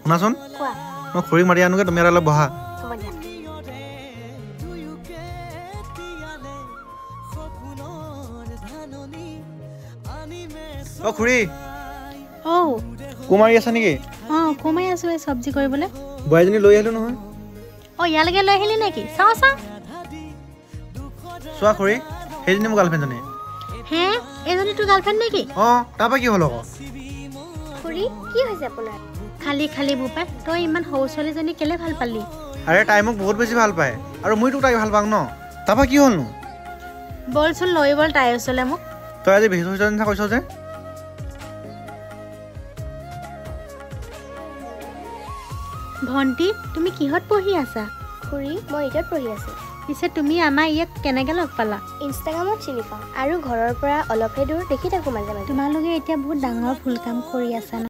শুনাচোন কোৱা মই খুৰীক মাতি আনোগে তুমি ইয়াত অলপ বহা হ'ব দিয়া অ খুৰী ঔ কুমাৰী আছা নেকি কমাই আছোঁ এই চব্জি কৰিবলৈ বোৱাৰীজনী লৈ আহিলোঁ নহয় ইয়ালৈকে লৈ আহিলি নেকি চাওঁ চোৱা খুৰী সেইজনী মোৰ গাৰ্লফ্ৰেণ্ডজনী হে এইজনী তোৰ গাৰ্লফ্ৰেণ্ড নেকি অঁ তাৰপৰা কি হ'ল আকৌ খুৰী কি হৈছে আপোনাৰ খালি বোপাই তই ইমান সৰু ছোৱালীজনী কেলে ভাল পালি আৰে তাই মোক বহুত বেছি ভাল পায় আৰু মইতো তাইক ভাল পাওঁ ন তাৰপৰা কি হ'লনো বলচোন লৈ বল তাইৰ ওচৰলৈ মোক তই আজি বিহু চিজন কথা কৈছ যে ভণ্টি তুমি কিহত পঢ়ি আছা খুৰী মই ইটত পঢ়ি আছোঁ পিছে তুমি আমাৰ ইয়াক কেনেকৈ লগ পালা ইনষ্টাগ্ৰামত চিনি পাওঁ আৰু ঘৰৰ পৰা অলপহে দূৰ দেখি থাকোঁ মাজে মাজে তোমালোকে এতিয়া বহুত ডাঙৰ ভুল কাম কৰি আছা ন